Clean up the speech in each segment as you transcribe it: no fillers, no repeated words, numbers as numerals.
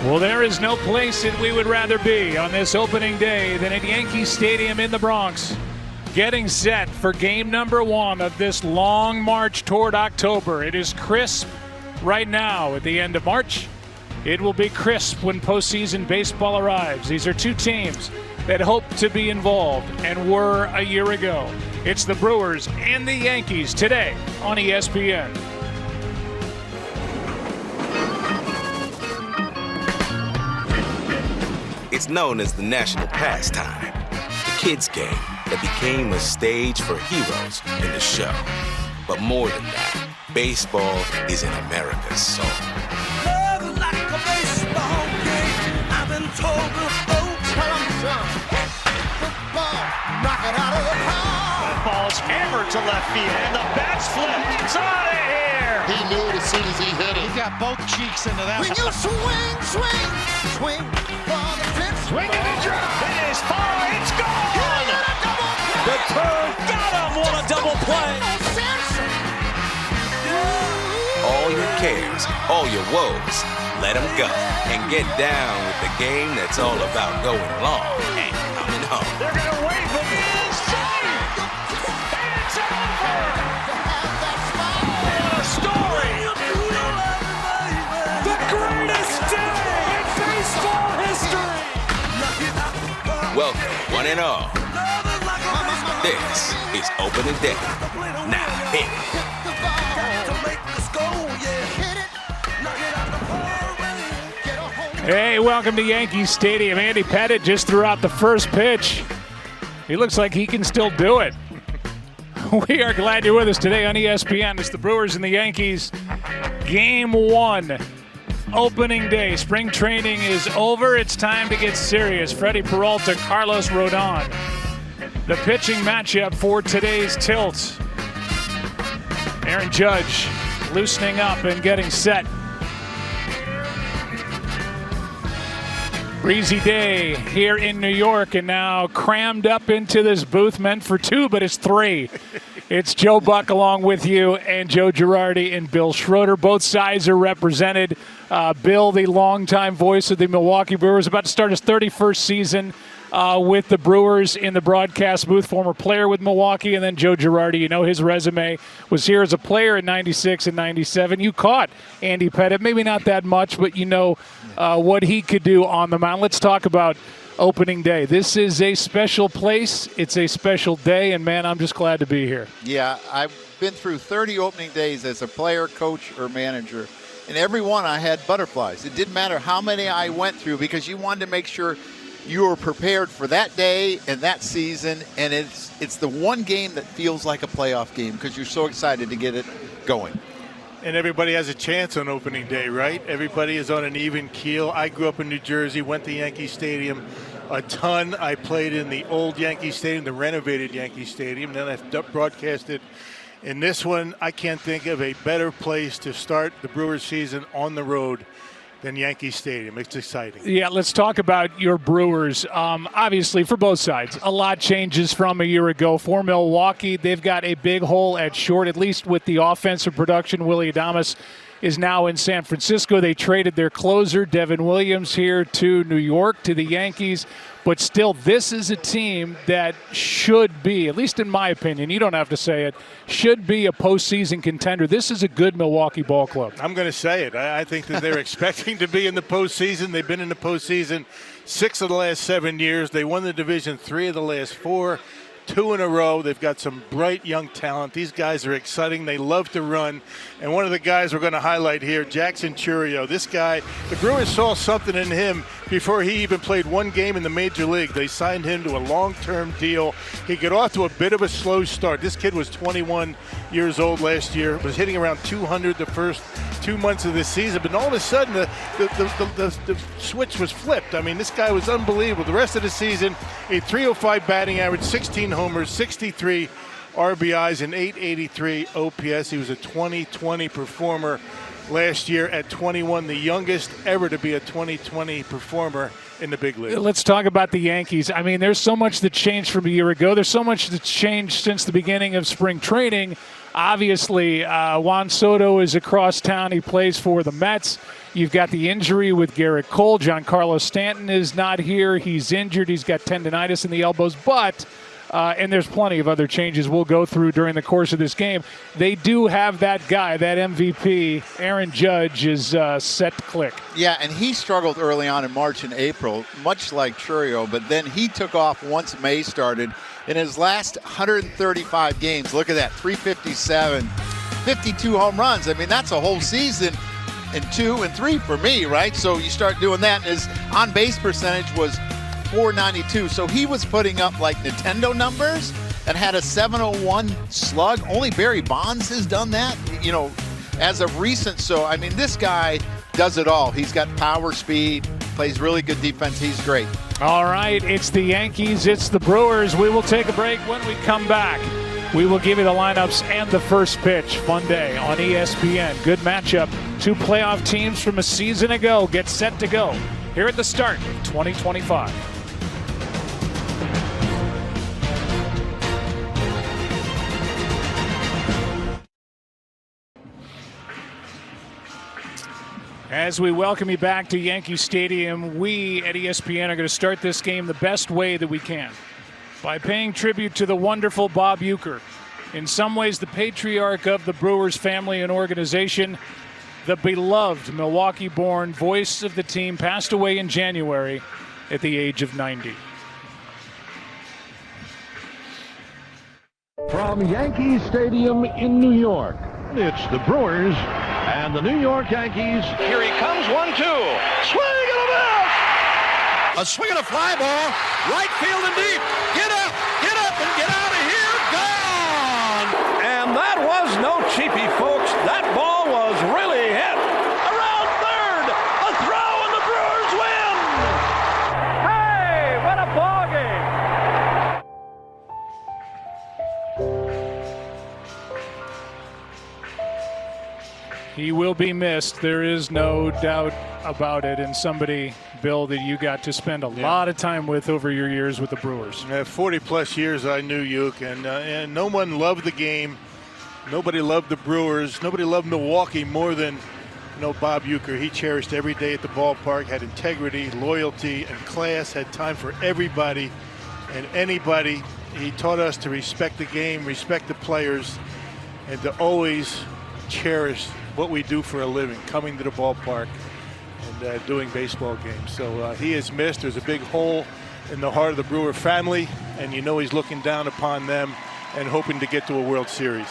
Well, there is no place that we would rather be on this opening day than at Yankee Stadium in the Bronx, getting set for game number 1 of this long march toward October. It is crisp right now at the end of March. It will be crisp when postseason baseball arrives. These are two teams that hope to be involved and were a year ago. It's the Brewers and the Yankees today on ESPN. It's known as the national pastime, the kids' game that became a stage for heroes in the show. But more than that, baseball is in America's soul. Love like a baseball game. I've been told football, knock it out of the park. That ball's hammered to left field, and the bat's flipped. It's out of here. He knew it as soon as he hit it. He got both cheeks into that. When you swing for the fence. Swing and a drive. It is far. It's gone. The turn got him. What a double play. All your cares, all your woes, let them go and get down with the game that's all about going long and coming home. They're going to wait for this shot. It's over. What a story. The greatest day in baseball history. Welcome, one and all. This is opening day. Now, hit it. Hey, welcome to Yankee Stadium. Andy Pettitte just threw out the first pitch. He looks like he can still do it. We are glad you're with us today on ESPN. It's the Brewers and the Yankees. Game 1, opening day. Spring training is over. It's time to get serious. Freddie Peralta, Carlos Rodon. The pitching matchup for today's tilt. Aaron Judge loosening up and getting set. Breezy day here in New York, and now crammed up into this booth, meant for 2, but it's 3. It's Joe Buck along with you, and Joe Girardi and Bill Schroeder. Both sides are represented. Bill, the longtime voice of the Milwaukee Brewers, about to start his 31st season with the Brewers in the broadcast booth, former player with Milwaukee, and then Joe Girardi, you know his resume, was here as a player in 96 and 97. You caught Andy Pettitte, maybe not that much, but you know what he could do on the mound. Let's talk about opening day. This is a special place. It's a special day, and man, I'm just glad to be here. Yeah, I've been through 30 opening days as a player, coach, or manager, and every one I had butterflies. It didn't matter how many I went through because you wanted to make sure you were prepared for that day and that season, and it's the one game that feels like a playoff game because you're so excited to get it going. And everybody has a chance on opening day, right? Everybody is on an even keel. I grew up in New Jersey, went to Yankee Stadium a ton. I played in the old Yankee Stadium, the renovated Yankee Stadium. Then I broadcasted in this one. I can't think of a better place to start the Brewers season on the road than Yankee Stadium. It's exciting. Yeah, let's talk about your Brewers. Obviously, for both sides, a lot changes from a year ago. For Milwaukee, they've got a big hole at short, at least with the offensive production. Willy Adames is now in San Francisco. They traded their closer, Devin Williams, here to New York, to the Yankees. But still, this is a team that should be, at least in my opinion, you don't have to say it, should be a postseason contender. This is a good Milwaukee ball club. I'm going to say it. I think that they're expecting to be in the postseason. They've been in the postseason 6 of the last 7 years. They won the division 3 of the last 4. 2 in a row. They've got some bright young talent. These guys are exciting. They love to run. And one of the guys we're going to highlight here, Jackson Chourio. This guy, the Brewers saw something in him before he even played one game in the major league. They signed him to a long-term deal. He got off to a bit of a slow start. This kid was 21 years old last year, was hitting around 200 the first 2 months of this season, but all of a sudden the switch was flipped. I mean, this guy was unbelievable. The rest of the season, a .305 batting average, 16 homers, 63 RBIs, and 883 OPS. He was a 20-20 performer last year at 21, the youngest ever to be a 2020 performer in the big league. Let's talk about the Yankees. I mean, there's so much that changed from a year ago. There's so much that's changed since the beginning of spring training. Obviously, Juan Soto is across town. He plays for the Mets. You've got the injury with Garrett Cole. Giancarlo Stanton is not here. He's injured. He's got tendonitis in the elbows. But, and there's plenty of other changes we'll go through during the course of this game. They do have that guy, that MVP, Aaron Judge, is set to click. Yeah, and he struggled early on in March and April, much like Churio, but then he took off once May started. In his last 135 games, look at that, 357, 52 home runs. I mean, that's a whole season in 2 and 3 for me, right? So you start doing that. His on-base percentage was .492, so he was putting up like Nintendo numbers and had a .701 slug. Only Barry Bonds has done that, you know, as of recent. So, I mean, this guy does it all. He's got power, speed, plays really good defense. He's great. All right, it's the Yankees, it's the Brewers. We will take a break. When we come back, we will give you the lineups and the first pitch. Fun day on ESPN. Good matchup. 2 playoff teams from a season ago get set to go here at the start of 2025. As we welcome you back to Yankee Stadium, we at ESPN are going to start this game the best way that we can by paying tribute to the wonderful Bob Uecker. In some ways, the patriarch of the Brewers family and organization, the beloved Milwaukee-born voice of the team, passed away in January at the age of 90. From Yankee Stadium in New York, it's the Brewers and the New York Yankees. Here he comes, 1-2. Swing and a miss! A swing and a fly ball, right field and deep. Get up and get out of here. Gone! And that was no cheapie, folks. That ball was really hit. Around third, a throw and the Brewers win! Hey, what a ball game! He will be missed. There is no doubt about it. And somebody, Bill, that you got to spend a lot of time with over your years with the Brewers. 40-plus years I knew Uke, and no one loved the game. Nobody loved the Brewers. Nobody loved Milwaukee more than Bob Uecker. He cherished every day at the ballpark, had integrity, loyalty, and class, had time for everybody and anybody. He taught us to respect the game, respect the players, and to always cherish what we do for a living, coming to the ballpark and doing baseball games. So he is missed. There's a big hole in the heart of the Brewer family, and he's looking down upon them and hoping to get to a World Series.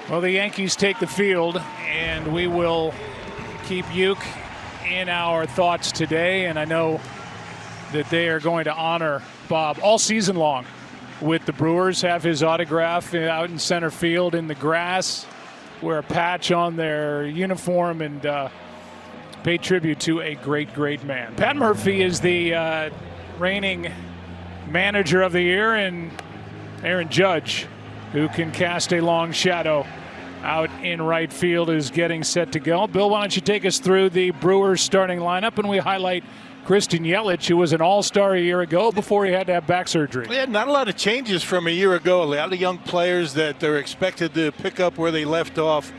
Well, the Yankees take the field, and we will keep Uke in our thoughts today. And I know that they are going to honor Bob all season long with the Brewers, have his autograph out in center field in the grass, wear a patch on their uniform, and pay tribute to a great, great man. Pat Murphy is the reigning manager of the year, and Aaron Judge, who can cast a long shadow out in right field, is getting set to go. Bill, why don't you take us through the Brewers starting lineup, and we highlight Christian Yelich, who was an all-star a year ago before he had to have back surgery. Yeah, not a lot of changes from a year ago. A lot of young players that they're expected to pick up where they left off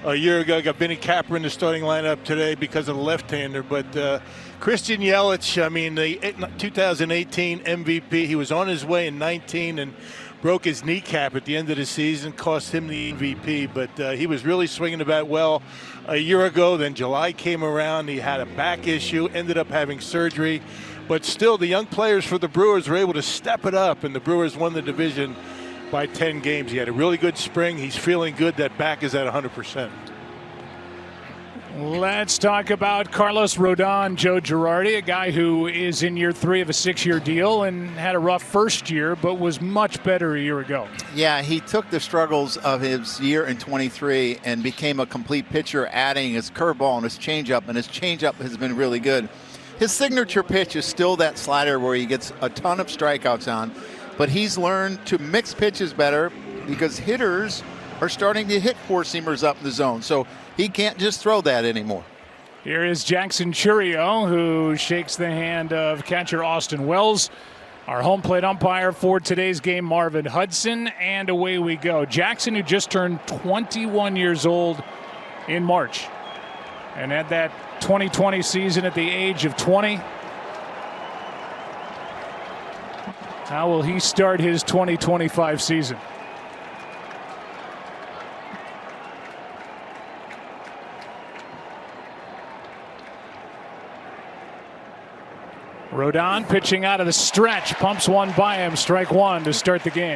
a year ago. Got Vinny Capra in the starting lineup today because of the left-hander. But Christian Yelich, I mean, the 2018 MVP, he was on his way in 19 and broke his kneecap at the end of the season, cost him the MVP. But he was really swinging the bat well a year ago. Then July came around. He had a back issue, ended up having surgery. But still, the young players for the Brewers were able to step it up, and the Brewers won the division by 10 games. He had a really good spring. He's feeling good. That back is at 100%. Let's talk about Carlos Rodon, Joe Girardi, a guy who is in year 3 of a 6-year deal and had a rough first year, but was much better a year ago. Yeah, he took the struggles of his year in 23 and became a complete pitcher, adding his curveball and his changeup, and his changeup has been really good. His signature pitch is still that slider where he gets a ton of strikeouts on, but he's learned to mix pitches better because hitters are starting to hit four-seamers up in the zone. So he can't just throw that anymore. Here is Jackson Churio, who shakes the hand of catcher Austin Wells. Our home plate umpire for today's game, Marvin Hudson, and away we go. Jackson, who just turned 21 years old in March and had that 2020 season at the age of 20. How will he start his 2025 season? Rodon pitching out of the stretch, pumps one by him, strike one to start the game.